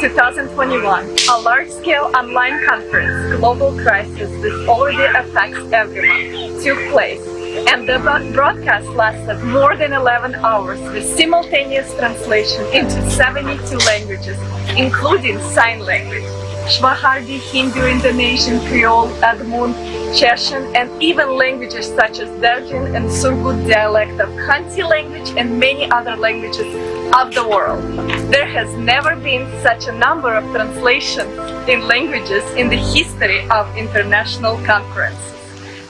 2021, a large-scale online conference, Global Crisis, that already affects everyone, took place, and the broadcast lasted more than 11 hours with simultaneous translation into 72 languages, including sign language, Swahili, Hindu, Indonesian, Creole, Udmurtian, Chechen, and even languages such as Dargin and Surgut dialect of Khanty language and many other languages of the world. There has never been such a number of translations in languages in the history of international conferences.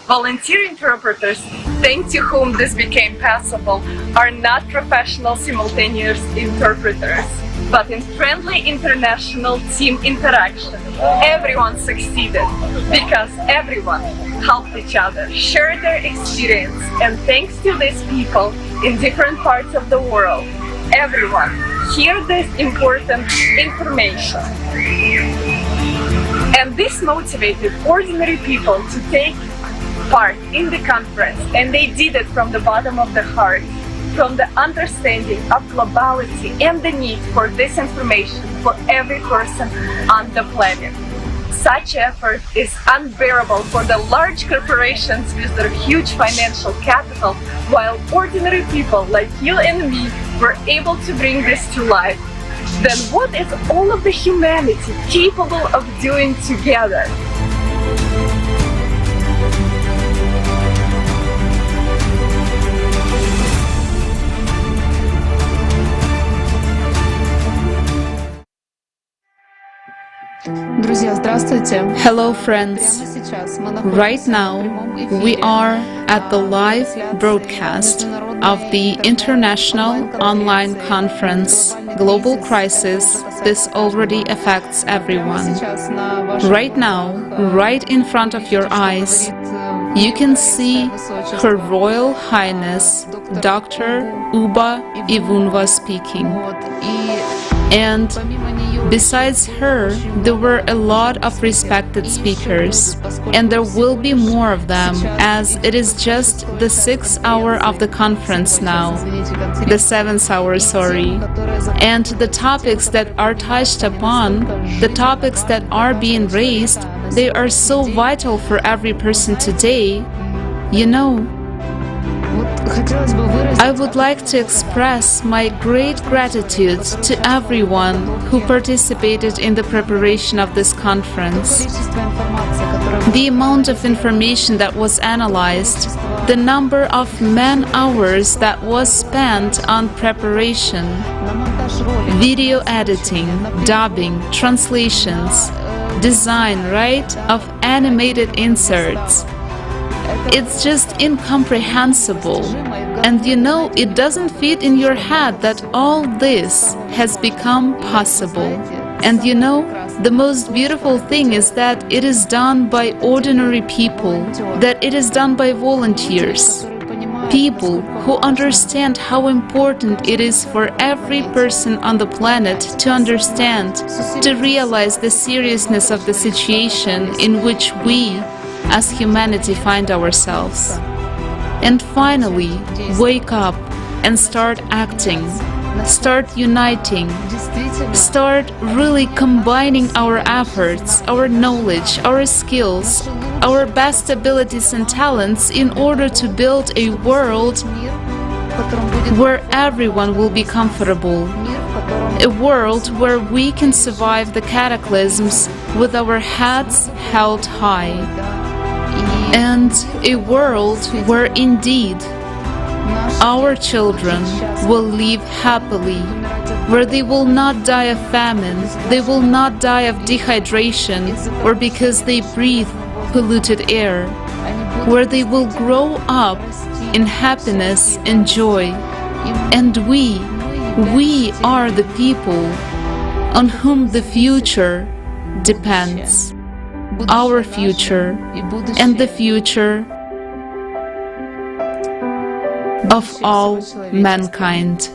Volunteer interpreters, thanks to whom this became possible, are not professional simultaneous interpreters, but in friendly international team interaction, everyone succeeded because everyone helped each other, shared their experience, and thanks to these people in different parts of the world, everyone heard this important information. And this motivated ordinary people to take part in the conference, and they did it from the bottom of their heart, from the understanding of globality and the need for this information for every person on the planet. Such effort is unbearable for the large corporations with their huge financial capital, while ordinary people like you and me were able to bring this to life. Then what is all of the humanity capable of doing together? Hello friends, right now we are at the live broadcast of the International Online Conference Global Crisis. This already affects everyone. Right now, right in front of your eyes, you can see Her Royal Highness Dr. Uba Ivunwa speaking. And besides her, there were a lot of respected speakers, and there will be more of them, as it is just the 6th hour of the conference now, the 7th hour, sorry. And the topics that are touched upon, the topics that are being raised, they are so vital for every person today. You know, I would like to express my great gratitude to everyone who participated in the preparation of this conference. The amount of information that was analyzed, the number of man-hours that was spent on preparation, video editing, dubbing, translations, design, right, of animated inserts. It's just incomprehensible. And you know, it doesn't fit in your head that all this has become possible. And you know, the most beautiful thing is that it is done by ordinary people, that it is done by volunteers. People who understand how important it is for every person on the planet to understand, to realize the seriousness of the situation in which we, as humanity, find ourselves. And finally, wake up and start acting, start uniting, start really combining our efforts, our knowledge, our skills, our best abilities and talents in order to build a world where everyone will be comfortable, a world where we can survive the cataclysms with our heads held high, and a world where indeed our children will live happily, where they will not die of famine, they will not die of dehydration or because they breathe polluted air, where they will grow up in happiness and joy. And we are the people on whom the future depends. Our future and the future of all mankind.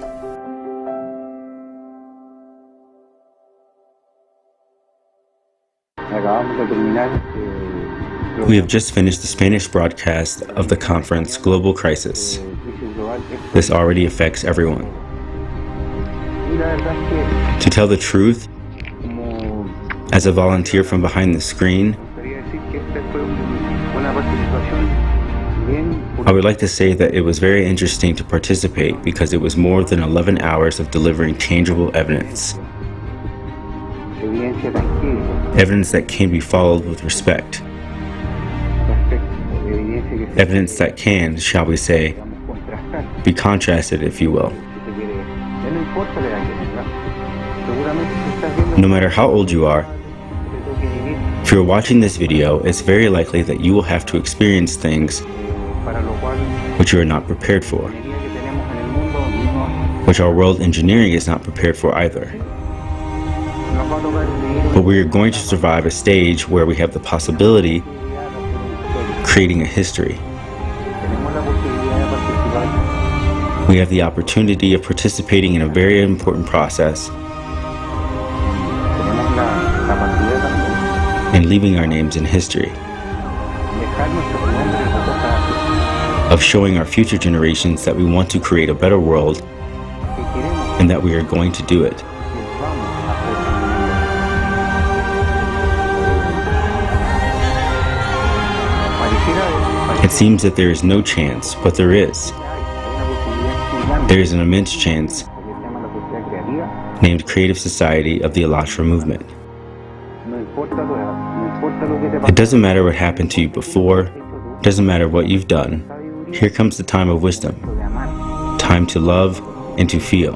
We have just finished the Spanish broadcast of the conference Global Crisis. This already affects everyone. To tell the truth, As a volunteer from behind the screen, I would like to say that it was very interesting to participate because it was more than 11 hours of delivering tangible evidence. Evidence that can be followed with respect. Evidence that can, shall we say, be contrasted, if you will. No matter how old you are, if you're watching this video, it's very likely that you will have to experience things which you are not prepared for, which our world engineering is not prepared for either. But we are going to survive a stage where we have the possibility of creating a history. We have the opportunity of participating in a very important process and leaving our names in history, of showing our future generations that we want to create a better world and that we are going to do it. It seems that there is no chance, but there is. There is an immense chance, named Creative Society of the ALLATRA movement. It doesn't matter what happened to you before, it doesn't matter what you've done. Here comes the time of wisdom, time to love and to feel.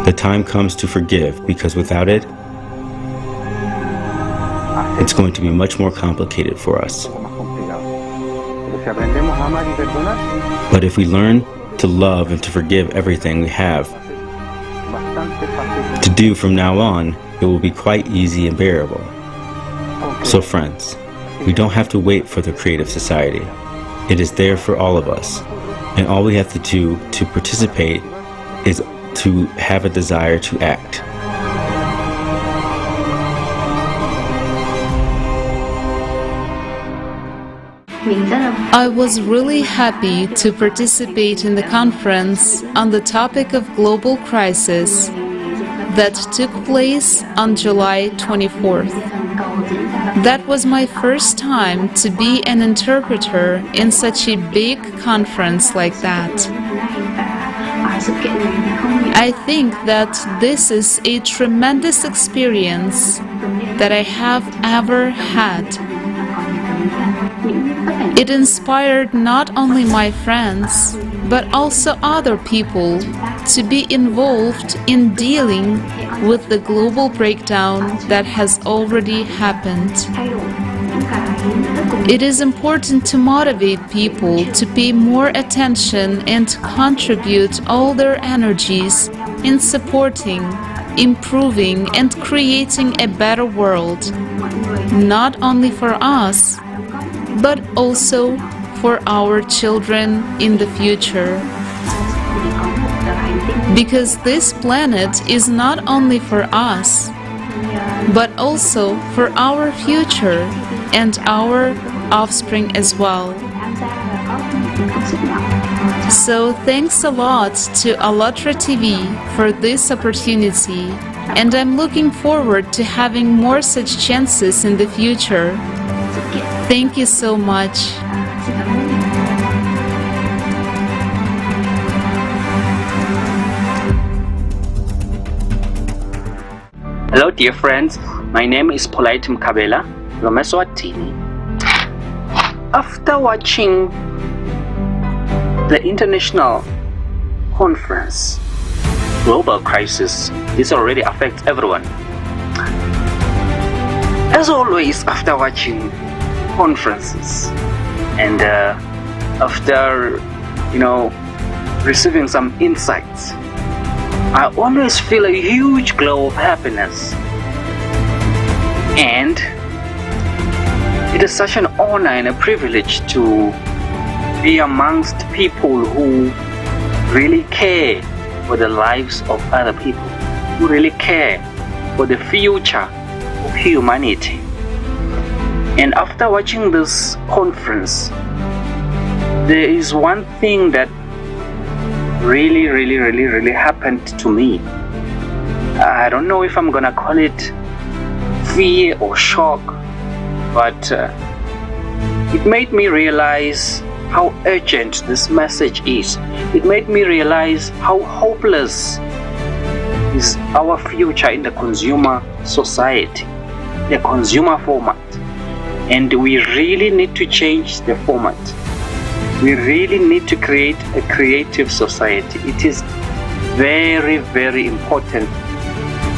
The time comes to forgive, because without it, it's going to be much more complicated for us. But if we learn to love and to forgive everything we have to do from now on, it will be quite easy and bearable. So friends, we don't have to wait for the Creative Society. It is there for all of us. And all we have to do to participate is to have a desire to act. I was really happy to participate in the conference on the topic of global crisis that took place on July 24th. That was my first time to be an interpreter in such a big conference like that. I think that this is a tremendous experience that I have ever had. It inspired not only my friends, but also other people to be involved in dealing with the global breakdown that has already happened. It is important to motivate people to pay more attention and to contribute all their energies in supporting, improving, and creating a better world, not only for us, but also for our children in the future. Because this planet is not only for us, but also for our future and our offspring as well. So thanks a lot to ALLATRA TV for this opportunity, and I'm looking forward to having more such chances in the future. Thank you so much. Hello dear friends, my name is Polite Mkabela from Eswatini. After watching the international conference, Global Crisis, this already affects everyone. As always, after watching conferences and after receiving some insights, I always feel a huge glow of happiness, and it is such an honor and a privilege to be amongst people who really care for the lives of other people, who really care for the future of humanity. And after watching this conference, there is one thing that really happened to me. I don't know if I'm gonna call it fear or shock, but it made me realize how urgent this message is. It made me realize how hopeless is our future in the consumer society, the consumer format. And we really need to change the format. We really need to create a creative society. It is very, very important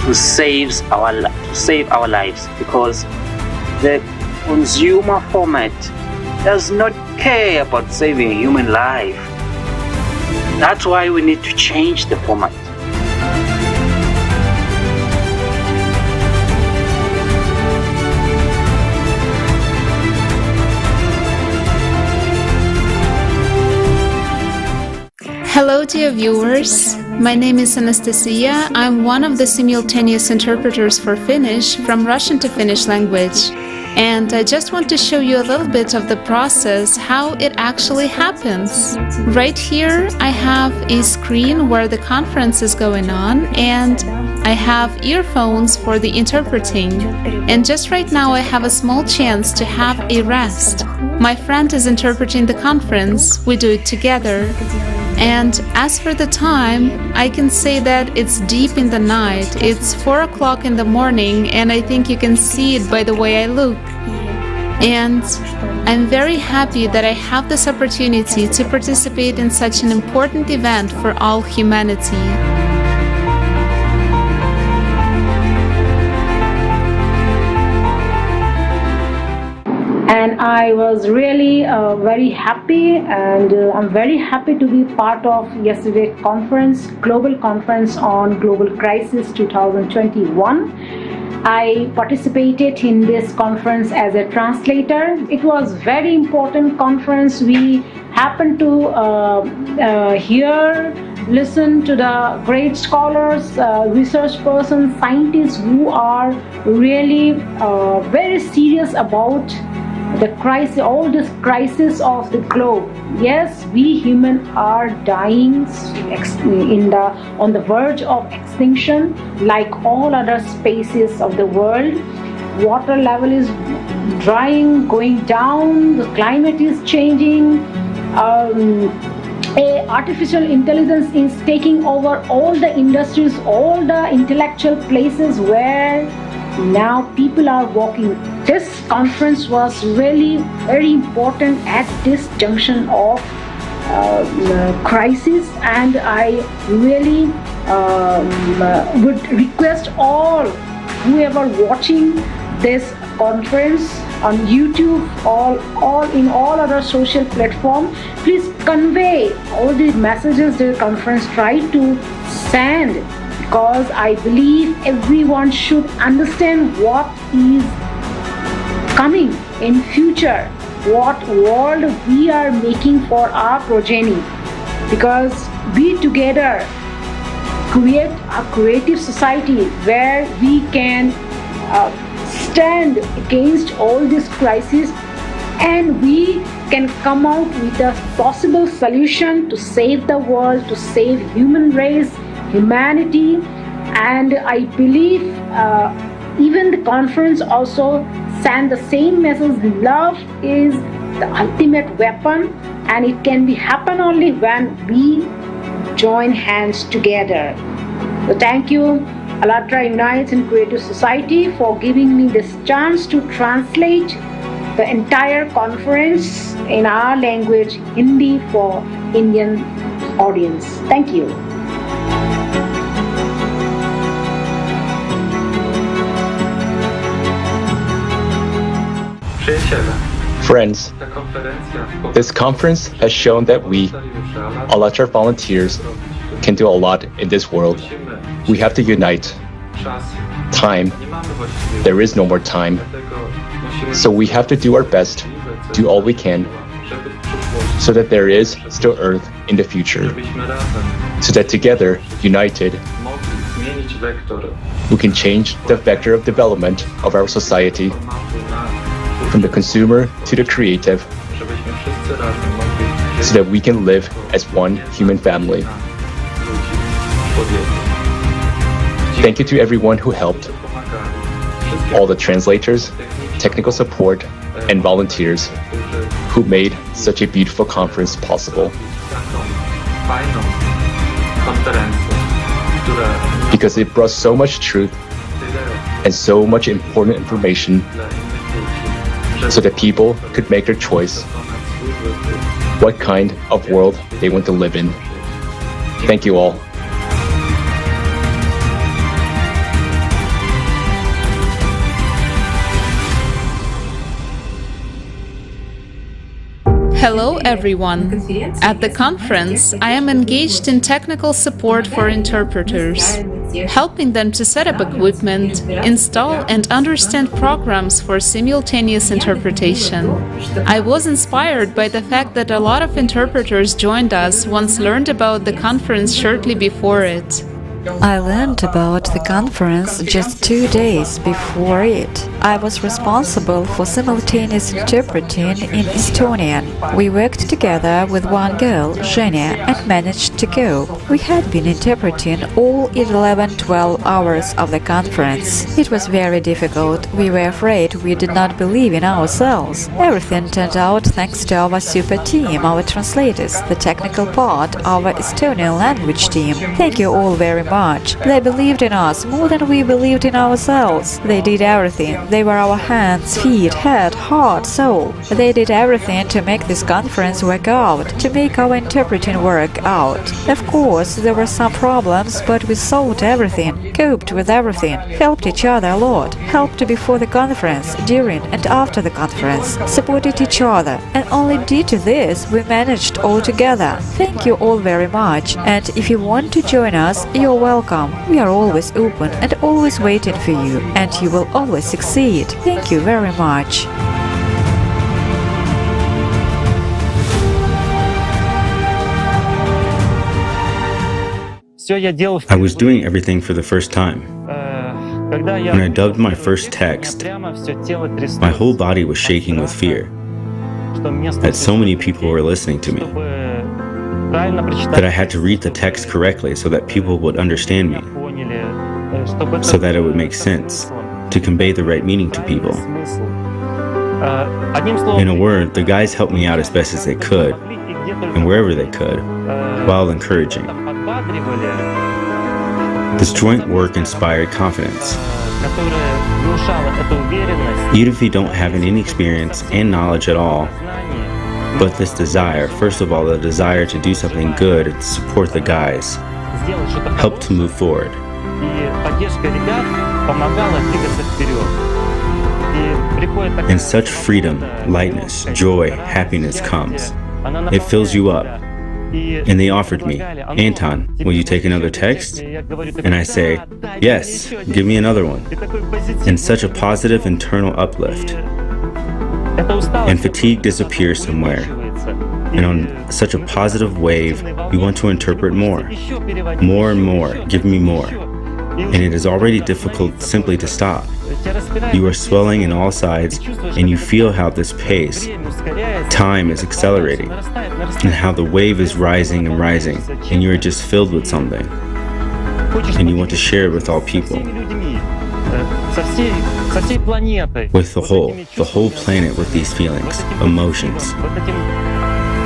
to save our lives, because the consumer format does not care about saving human life. That's why we need to change the format. Hello, dear viewers. My name is Anastasia. I'm one of the simultaneous interpreters for Finnish from Russian to Finnish language. And I just want to show you a little bit of the process, how it actually happens. Right here, I have a screen where the conference is going on, and I have earphones for the interpreting. And just right now, I have a small chance to have a rest. My friend is interpreting the conference. We do it together. And as for the time, I can say that it's deep in the night. It's 4 o'clock in the morning, and I think you can see it by the way I look. And I'm very happy that I have this opportunity to participate in such an important event for all humanity. And I was really very happy, and I'm very happy to be part of yesterday's conference, Global Conference on Global Crisis 2021. I participated in this conference as a translator. It was very important conference. We happened to listen to the great scholars, research persons, scientists who are really very serious about the crisis, all this crisis of the globe. Yes, we humans are dying on the verge of extinction, like all other species of the world. Water level is drying, going down. The climate is changing. Artificial intelligence is taking over all the industries, all the intellectual places where now people are working. This conference was really very important at this junction of crisis, and I really would request all whoever watching this conference on YouTube or in all other social platforms, please convey all the messages the conference tried to send, because I believe everyone should understand what is coming in future, what world we are making for our progeny, because we together create a creative society where we can stand against all this crisis, and we can come out with a possible solution to save the world, to save human race, humanity. And I believe even the conference also sent the same message: love is the ultimate weapon, and it can be happen only when we join hands together. So thank you, ALLATRA Unites and Creative Society, for giving me this chance to translate the entire conference in our language, Hindi, for Indian audience. Thank you. Friends, this conference has shown that we, ALLATRA volunteers, can do a lot in this world. We have to unite. Time. There is no more time. So we have to do our best, do all we can, so that there is still Earth in the future. So that together, united, we can change the vector of development of our society, from the consumer to the creative, so that we can live as one human family. Thank you to everyone who helped, all the translators, technical support, and volunteers who made such a beautiful conference possible. Because it brought so much truth and so much important information so that people could make their choice what kind of world they want to live in. Thank you all. Hello everyone. At the conference, I am engaged in technical support for interpreters, helping them to set up equipment, install and understand programs for simultaneous interpretation. I was inspired by the fact that a lot of interpreters joined us once learned about the conference shortly before it. I learned about the conference just 2 days before it. I was responsible for simultaneous interpreting in Estonian. We worked together with one girl, Zhenya, and managed to go. We had been interpreting all 11-12 hours of the conference. It was very difficult. We were afraid, we did not believe in ourselves. Everything turned out thanks to our super team, our translators, the technical part, our Estonian language team. Thank you all very much. They believed in us more than we believed in ourselves. They did everything. They were our hands, feet, head, heart, soul. They did everything to make this conference work out, to make our interpreting work out. Of course, there were some problems, but we solved everything, coped with everything, helped each other a lot, helped before the conference, during and after the conference, supported each other, and only due to this we managed all together. Thank you all very much, and if you want to join us, you're welcome. We are always open and always waiting for you, and you will always succeed. Thank you very much. I was doing everything for the first time. When I dubbed my first text, my whole body was shaking with fear that so many people were listening to me, that I had to read the text correctly so that people would understand me, so that it would make sense, to convey the right meaning to people. In a word, the guys helped me out as best as they could, and wherever they could, while encouraging. This joint work inspired confidence. Even if you don't have any experience and knowledge at all, but this desire, first of all, the desire to do something good and support the guys, helped to move forward. And such freedom, lightness, joy, happiness comes. It fills you up. And they offered me, Anton, will you take another text? And I say, yes, give me another one. And such a positive internal uplift. And fatigue disappears somewhere. And on such a positive wave, you want to interpret more. More and more, give me more. And it is already difficult simply to stop. You are swelling in all sides, and you feel how this pace, time is accelerating, and how the wave is rising and rising, and you are just filled with something. And you want to share it with all people. With the whole planet with these feelings, emotions.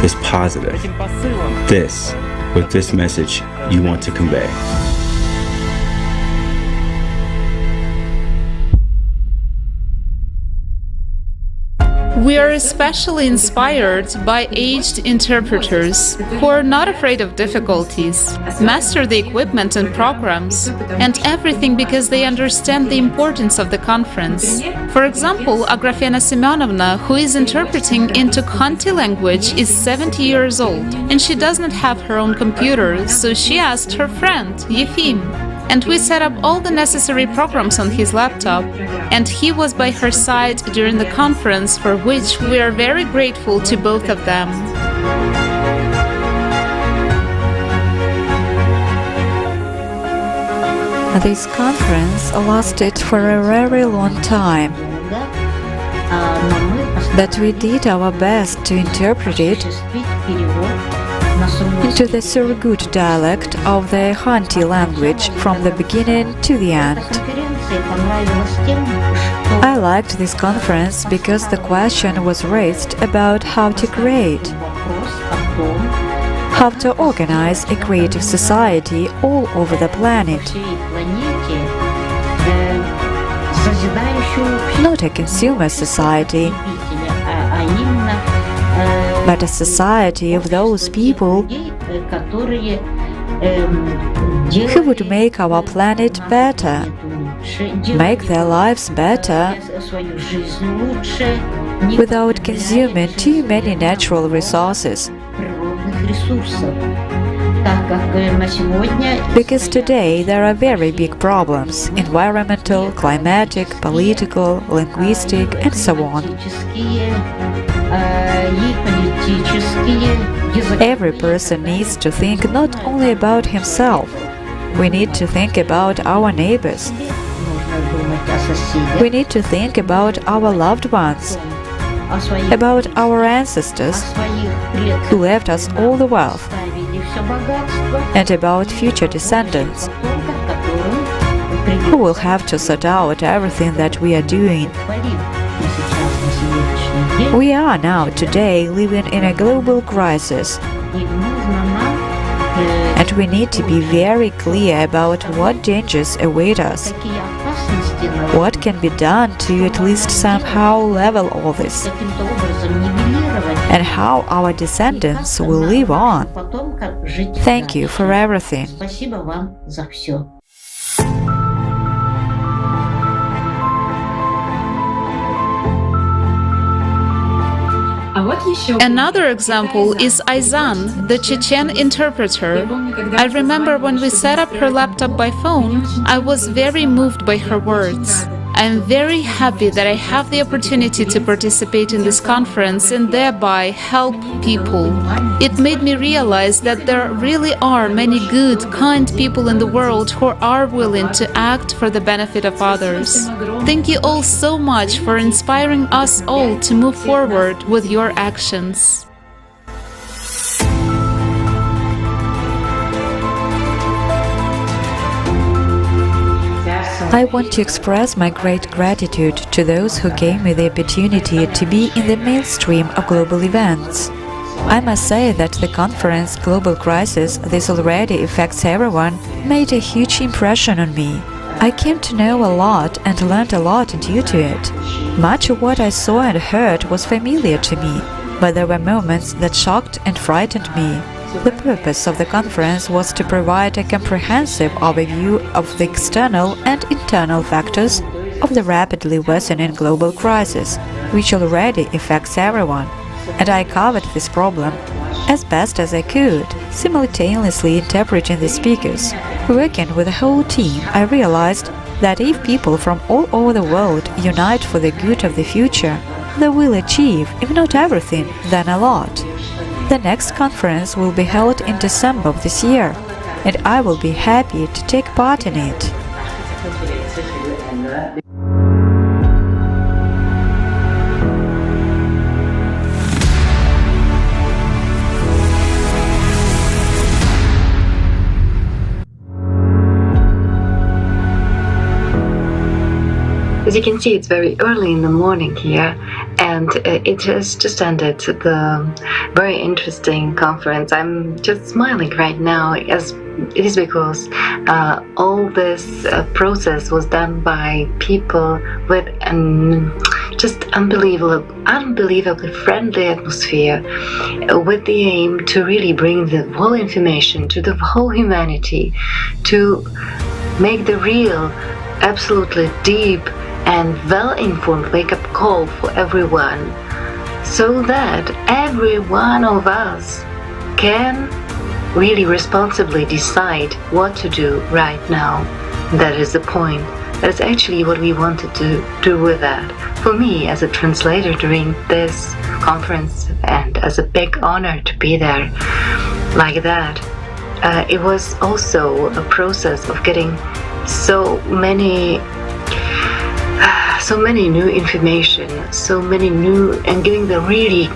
This positive, with this message you want to convey. We are especially inspired by aged interpreters who are not afraid of difficulties, master the equipment and programs, and everything because they understand the importance of the conference. For example, Agrafena Semyonovna, who is interpreting into Khanty language, is 70 years old, and she does not have her own computer, so she asked her friend, Yefim. And we set up all the necessary programs on his laptop, and he was by her side during the conference, for which we are very grateful to both of them. This conference lasted for a very long time, but we did our best to interpret it into the Surgut dialect of the Khanty language from the beginning to the end. I liked this conference because the question was raised about how to create, how to organize a creative society all over the planet. Not a consumer society, but a society of those people who would make our planet better, make their lives better, without consuming too many natural resources. Because today there are very big problems: environmental, climatic, political, linguistic, and so on. Every person needs to think not only about himself. We need to think about our neighbors. We need to think about our loved ones, about our ancestors who left us all the wealth, and about future descendants who will have to sort out everything that we are doing. We are now today living in a global crisis, and we need to be very clear about what dangers await us, what can be done to at least somehow level all this, and how our descendants will live on. Thank you for everything. Another example is Aizan, the Chechen interpreter. I remember when we set up her laptop by phone, I was very moved by her words. I am very happy that I have the opportunity to participate in this conference and thereby help people. It made me realize that there really are many good, kind people in the world who are willing to act for the benefit of others. Thank you all so much for inspiring us all to move forward with your actions. I want to express my great gratitude to those who gave me the opportunity to be in the mainstream of global events. I must say that the conference Global Crisis, This Already Affects Everyone, made a huge impression on me. I came to know a lot and learned a lot due to it. Much of what I saw and heard was familiar to me, but there were moments that shocked and frightened me. The purpose of the conference was to provide a comprehensive overview of the external and internal factors of the rapidly worsening global crisis, which already affects everyone. And I covered this problem as best as I could, simultaneously interpreting the speakers. Working with the whole team, I realized that if people from all over the world unite for the good of the future, they will achieve, if not everything, then a lot. The next conference will be held in December of this year, and I will be happy to take part in it. As you can see, it's very early in the morning here, and it has just ended the very interesting conference. I'm just smiling right now, as it is because all this process was done by people with an just unbelievably friendly atmosphere, with the aim to really bring the whole information to the whole humanity, to make the real, absolutely deep and well-informed wake-up call for everyone, so that every one of us can really responsibly decide what to do right now. That is the point. That is actually what we wanted to do with that. For me, as a translator during this conference, and as a big honor to be there like that, it was also a process of getting so many new information, so many new, and giving the really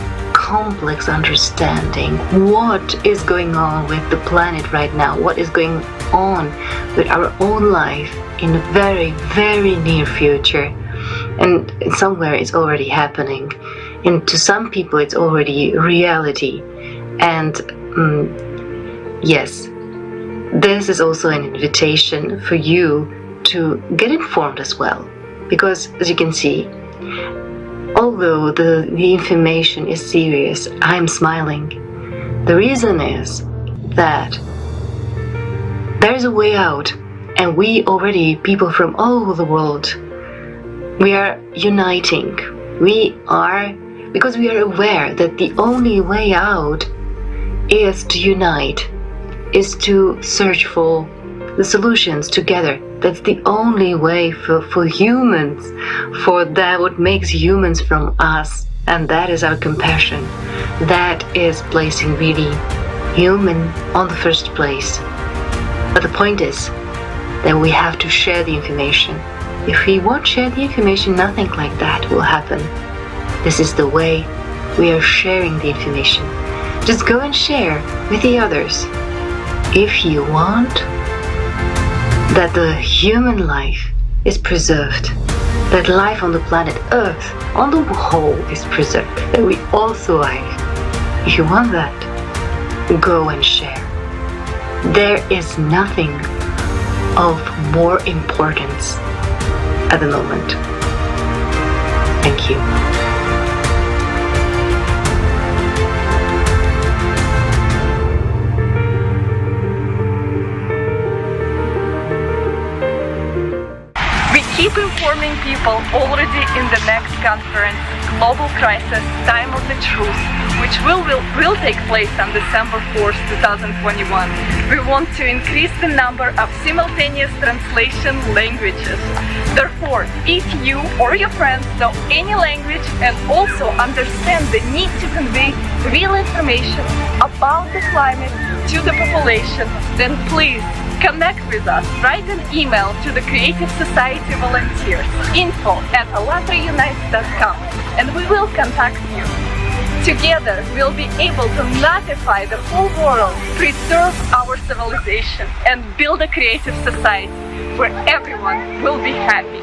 complex understanding what is going on with the planet right now, what is going on with our own life in a very, very near future. And somewhere it's already happening. And to some people it's already reality. And yes, this is also an invitation for you to get informed as well. Because as you can see, although the information is serious, I'm smiling. The reason is that there is a way out, and we already, people from all over the world, we are uniting. Because we are aware that the only way out is to unite, is to search for the solutions together. That's the only way for humans, for that what makes humans from us, and that is our compassion. That is placing really human on the first place. But the point is that we have to share the information. If we won't share the information, nothing like that will happen. This is the way we are sharing the information. Just go and share with the others. If you want that the human life is preserved, that life on the planet Earth on the whole is preserved, that we all survive. If you want that, go and share. There is nothing of more importance at the moment. Thank you. Keep informing people already in the next conference, Global Crisis, Time of the Truth, which will take place on December 4th, 2021. We want to increase the number of simultaneous translation languages. Therefore, if you or your friends know any language and also understand the need to convey real information about the climate to the population, then please connect with us. Write an email to the Creative Society volunteers, info@allatraunites.com, and we will contact you. Together, we'll be able to notify the whole world, preserve our civilization, and build a creative society where everyone will be happy.